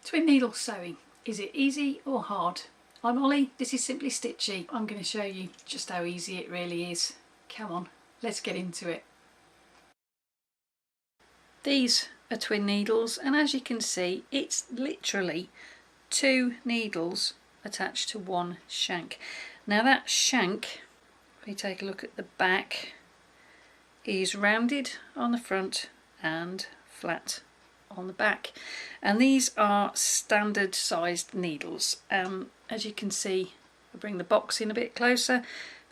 Twin needle sewing. Is it easy or hard? I'm Ollie, this is Simply Stitchy. I'm going to show you just how easy it really is. Come on, let's get into it. These are twin needles, and as you can see, it's literally 2 needles attached to one shank. Now that shank, if we take a look at the back, is rounded on the front and flat on the back, and these are standard sized needles. As you can see, I'll bring the box in a bit closer.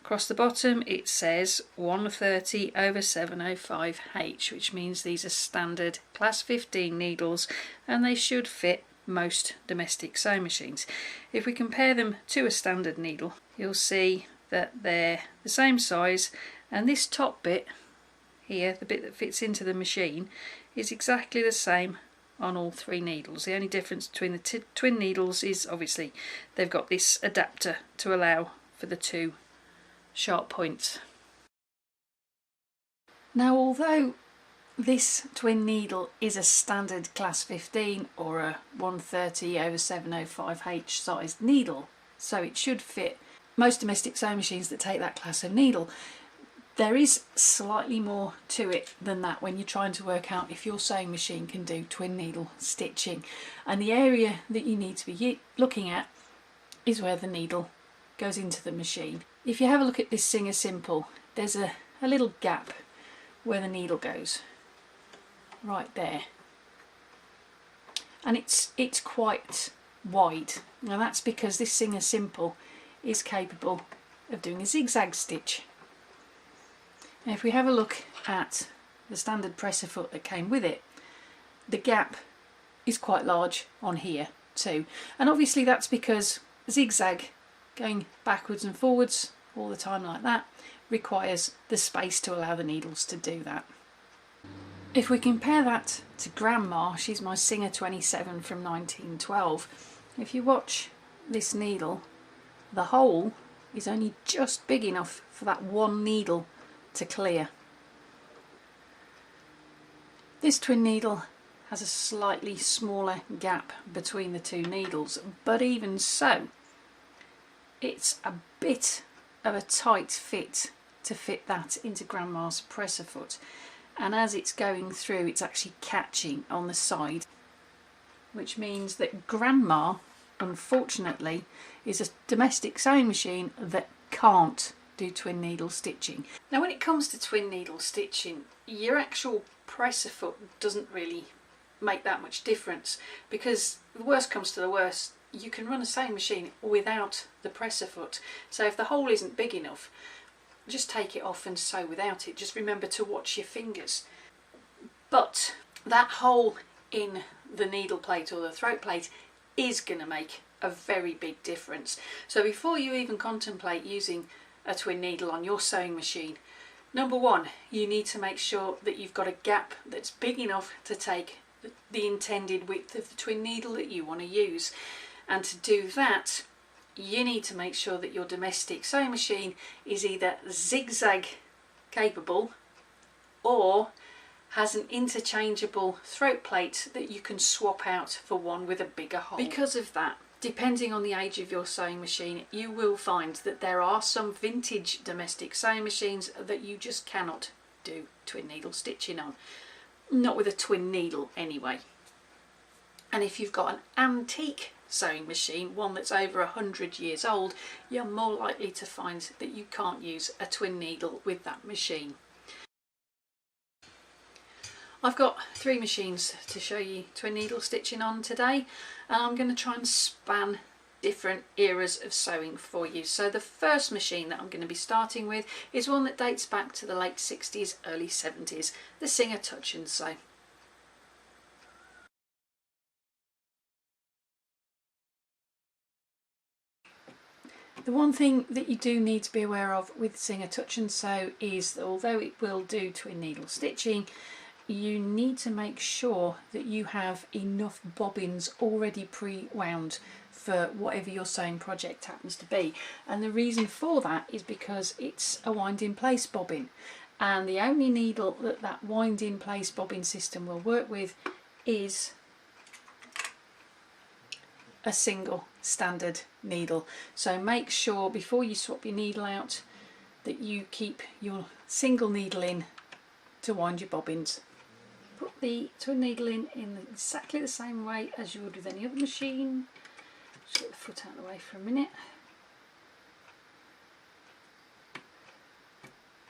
Across the bottom it says 130/705H, which means these are standard class 15 needles and they should fit most domestic sewing machines. If we compare them to a standard needle, you'll see that they're the same size, and this top bit here, the bit that fits into the machine, is exactly the same on all 3 needles. The only difference between the twin needles is obviously they've got this adapter to allow for the 2 sharp points. Now, although this twin needle is a standard class 15 or a 130/705H sized needle, so it should fit most domestic sewing machines that take that class of needle, there is slightly more to it than that when you're trying to work out if your sewing machine can do twin needle stitching. And the area that you need to be looking at is where the needle goes into the machine. If you have a look at this Singer Simple, there's a little gap where the needle goes, right there. And it's quite wide. Now that's because this Singer Simple is capable of doing a zigzag stitch. Now if we have a look at the standard presser foot that came with it, the gap is quite large on here too. And obviously that's because zigzag, going backwards and forwards all the time like that, requires the space to allow the needles to do that. If we compare that to Grandma, she's my Singer 27 from 1912. If you watch this needle, the hole is only just big enough for that one needle to clear. This twin needle has a slightly smaller gap between the 2 needles, but even so, it's a bit of a tight fit to fit that into Grandma's presser foot, and as it's going through it's actually catching on the side, which means that Grandma, unfortunately, is a domestic sewing machine that can't do twin needle stitching. Now when it comes to twin needle stitching, your actual presser foot doesn't really make that much difference, because the worst comes to the worst, you can run a sewing machine without the presser foot. So if the hole isn't big enough, just take it off and sew without it. Just remember to watch your fingers. But that hole in the needle plate or the throat plate is going to make a very big difference. So before you even contemplate using a twin needle on your sewing machine, number 1, you need to make sure that you've got a gap that's big enough to take the intended width of the twin needle that you want to use. And to do that, you need to make sure that your domestic sewing machine is either zigzag capable or has an interchangeable throat plate that you can swap out for one with a bigger hole. Because of that, depending on the age of your sewing machine, you will find that there are some vintage domestic sewing machines that you just cannot do twin needle stitching on. Not with a twin needle anyway. And if you've got an antique sewing machine, one that's over 100 years old, you're more likely to find that you can't use a twin needle with that machine. I've got 3 machines to show you twin needle stitching on today, and I'm going to try and span different eras of sewing for you. So the first machine that I'm going to be starting with is one that dates back to the late 60s, early 70s, the Singer Touch and Sew. The one thing that you do need to be aware of with Singer Touch and Sew is that although it will do twin needle stitching, you need to make sure that you have enough bobbins already pre-wound for whatever your sewing project happens to be. And the reason for that is because it's a wind in place bobbin, and the only needle that that wind in place bobbin system will work with is a single standard needle. So make sure before you swap your needle out that you keep your single needle in to wind your bobbins. Put the twin needle in exactly the same way as you would with any other machine. Just get the foot out of the way for a minute.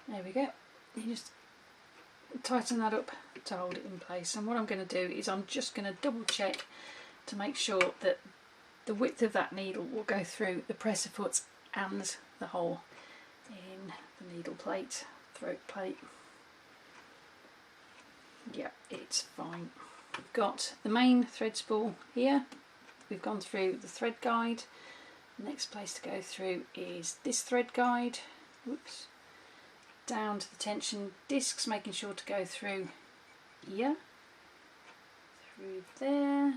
There we go. You just tighten that up to hold it in place. And what I'm going to do is I'm just going to double check to make sure that the width of that needle will go through the presser foot and the hole in the needle plate, throat plate. Yeah, it's fine. We've got the main thread spool here. We've gone through the thread guide. The next place to go through is this thread guide. Whoops. Down to the tension discs, making sure to go through here, through there.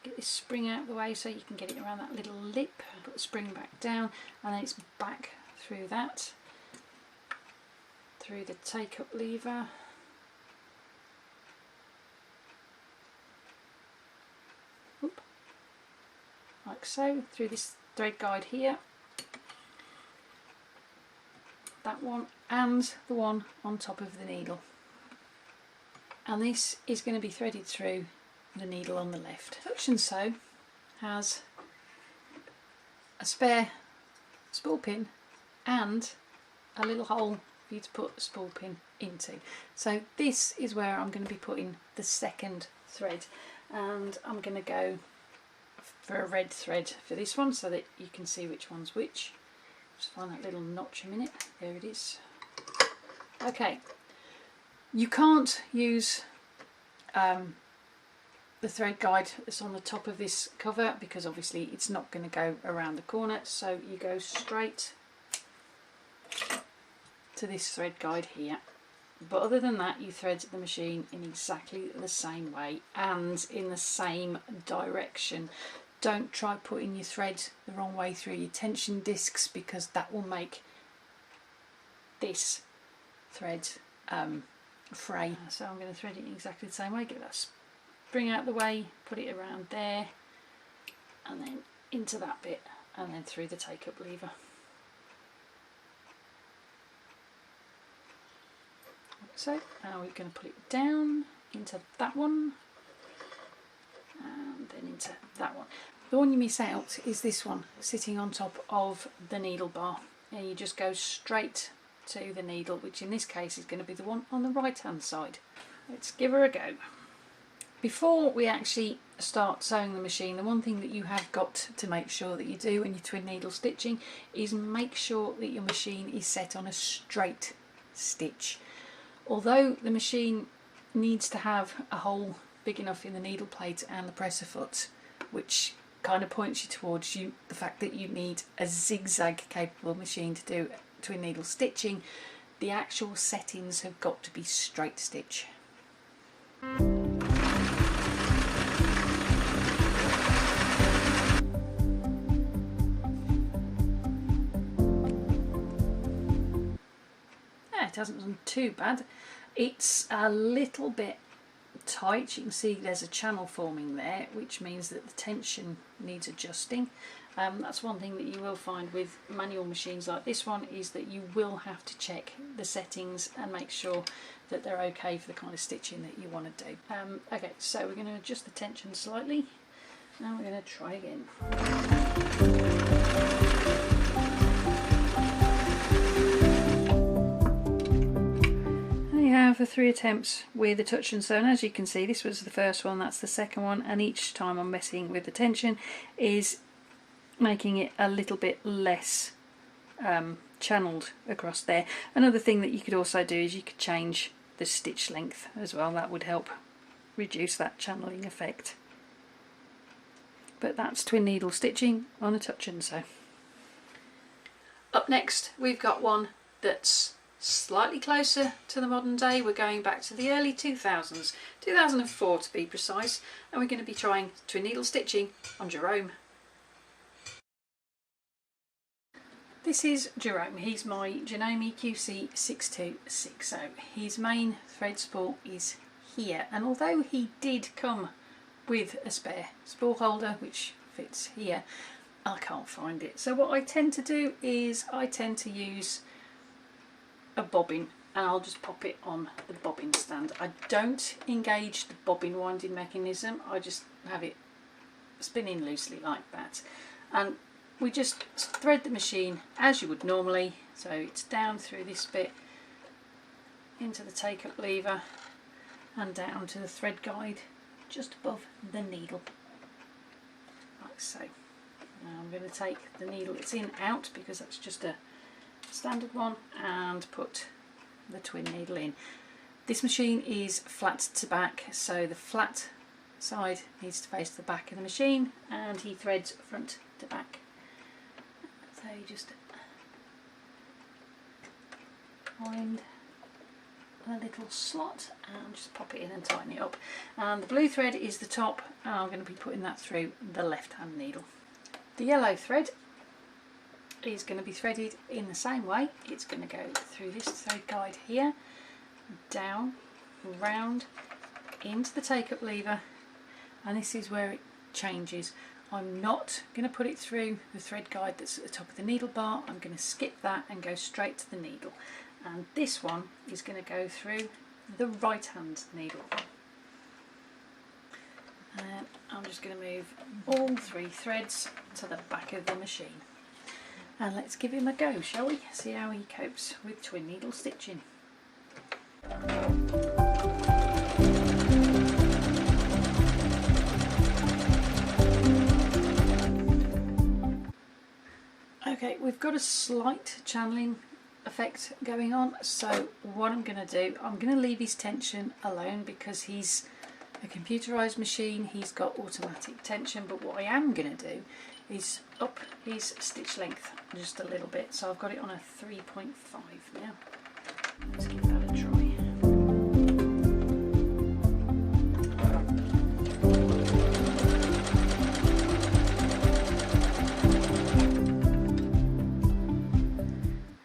Get this spring out of the way so you can get it around that little lip. Put the spring back down, and then it's back through that, through the take-up lever. Oop. Like so, through this thread guide here. That one and the one on top of the needle, and this is going to be threaded through the needle on the left. Touch and Sew has a spare spool pin and a little hole for you to put the spool pin into. So this is where I'm going to be putting the second thread, and I'm going to go for a red thread for this one so that you can see which one's which. Just find that little notch a minute. There it is. Okay, you can't use the thread guide that's on the top of this cover because obviously it's not going to go around the corner, so you go straight to this thread guide here. But other than that, you thread the machine in exactly the same way and in the same direction. Don't try putting your thread the wrong way through your tension discs because that will make this thread fray. So I'm going to thread it in exactly the same way. Get that spring out the way, put it around there, and then into that bit, and then through the take-up lever. So now we're going to put it down into that one, and then into that one. The one you miss out is this one sitting on top of the needle bar, and you just go straight to the needle, which in this case is going to be the one on the right hand side. Let's give her a go. Before we actually start sewing the machine, the one thing that you have got to make sure that you do when you're twin needle stitching is make sure that your machine is set on a straight stitch. Although the machine needs to have a hole big enough in the needle plate and the presser foot, which kind of points you towards the fact that you need a zigzag capable machine to do twin needle stitching, the actual settings have got to be straight stitch. It hasn't done too bad. It's a little bit tight. You can see there's a channel forming there, which means that the tension needs adjusting. That's one thing that you will find with manual machines like this one, is that you will have to check the settings and make sure that they're okay for the kind of stitching that you want to do. Okay, so we're going to adjust the tension slightly. Now we're going to try again. You have the 3 attempts with the touch and sew, and as you can see, this was the first one, that's the second one, and each time I'm messing with the tension is making it a little bit less channeled across there. Another thing that you could also do is you could change the stitch length as well. That would help reduce that channeling effect. But that's twin needle stitching on a touch and sew. Up next we've got one that's slightly closer to the modern day. We're going back to the early 2000s, 2004 to be precise, and we're going to be trying twin needle stitching on Janome. This is Janome. He's my Janome QC6260. His main thread spool is here, and although he did come with a spare spool holder which fits here. I can't find it. So what I tend to do is I tend to use a bobbin, and I'll just pop it on the bobbin stand. I don't engage the bobbin winding mechanism, I just have it spinning loosely like that. And we just thread the machine as you would normally, so it's down through this bit into the take up lever and down to the thread guide just above the needle, like so. Now I'm going to take the needle it's in out, because that's just a standard one, and put the twin needle in. This machine is flat to back, so the flat side needs to face the back of the machine, and he threads front to back. So you just find a little slot and just pop it in and tighten it up. And the blue thread is the top, and I'm going to be putting that through the left hand needle. The yellow thread is going to be threaded in the same way. It's going to go through this thread guide here, down, round, into the take up lever, and this is where it changes. I'm not going to put it through the thread guide that's at the top of the needle bar. I'm going to skip that and go straight to the needle, and this one is going to go through the right hand needle. And I'm just going to move all 3 threads to the back of the machine, and let's give him a go, shall we? See how he copes with twin needle stitching. Okay, we've got a slight channeling effect going on, so what I'm going to do, I'm going to leave his tension alone because he's a computerized machine, he's got automatic tension, but what I am going to do is up his stitch length just a little bit. So I've got it on a 3.5 now. Let's give that a try.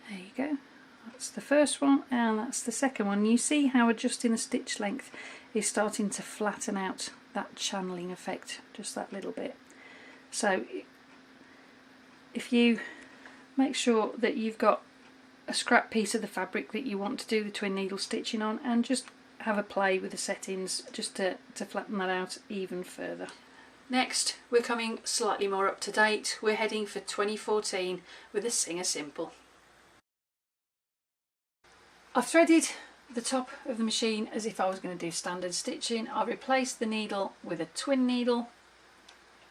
There you go. That's the first one, and that's the second one. You see how adjusting the stitch length is starting to flatten out that channeling effect just that little bit. So if you make sure that you've got a scrap piece of the fabric that you want to do the twin needle stitching on, and just have a play with the settings just to flatten that out even further. Next, we're coming slightly more up to date. We're heading for 2014 with a Singer Simple. I've threaded the top of the machine as if I was going to do standard stitching. I've replaced the needle with a twin needle,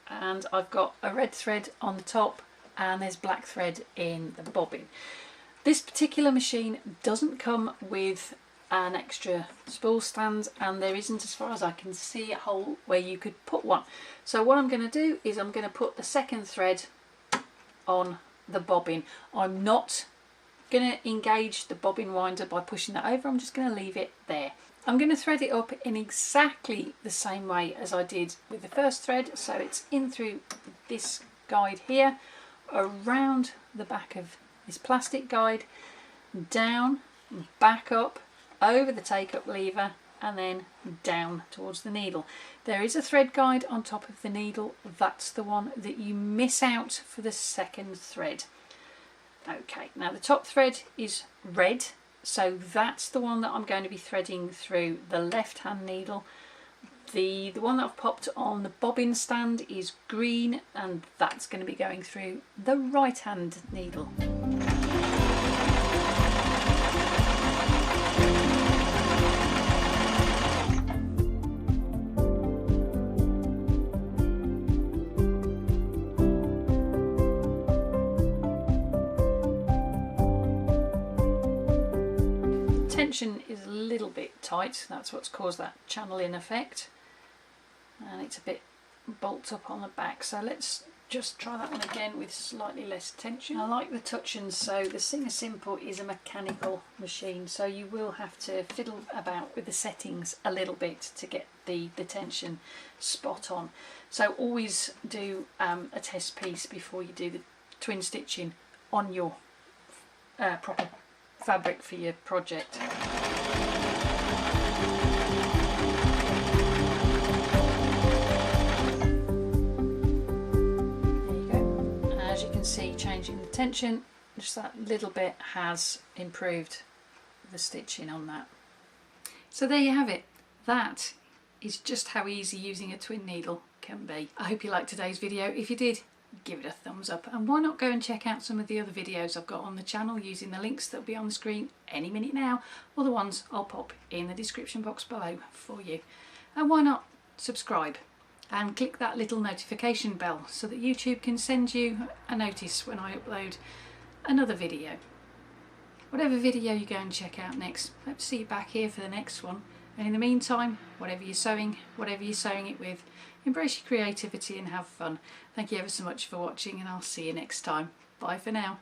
and I've got a red thread on the top and there's black thread in the bobbin. This particular machine doesn't come with an extra spool stand, and there isn't, as far as I can see, a hole where you could put one. So what I'm going to do is I'm going to put the second thread on the bobbin. I'm not going to engage the bobbin winder by pushing that over, I'm just going to leave it there. I'm going to thread it up in exactly the same way as I did with the first thread, so it's in through this guide here, around the back of this plastic guide, down, back up, over the take up lever, and then down towards the needle. There is a thread guide on top of the needle, that's the one that you miss out for the second thread. Okay, now the top thread is red, so that's the one that I'm going to be threading through the left hand needle. The one that I've popped on the bobbin stand is green, and that's going to be going through the right hand needle. Tension is a little bit tight, that's what's caused that channeling effect, and it's a bit bolt up on the back, so let's just try that one again with slightly less tension. I like the touch-ins. So the Singer Simple is a mechanical machine, so you will have to fiddle about with the settings a little bit to get the tension spot on. So always do a test piece before you do the twin stitching on your proper fabric for your project. as you can see, changing the tension, just that little bit has improved the stitching on that. So there you have it. That is just how easy using a twin needle can be. I hope you liked today's video. If you did, give it a thumbs up, and why not go and check out some of the other videos I've got on the channel using the links that'll be on the screen any minute now, or the ones I'll pop in the description box below for you. And why not subscribe and click that little notification bell so that YouTube can send you a notice when I upload another video. Whatever video you go and check out next, hope to see you back here for the next one. And in the meantime, whatever you're sewing it with, embrace your creativity and have fun. Thank you ever so much for watching, and I'll see you next time. Bye for now.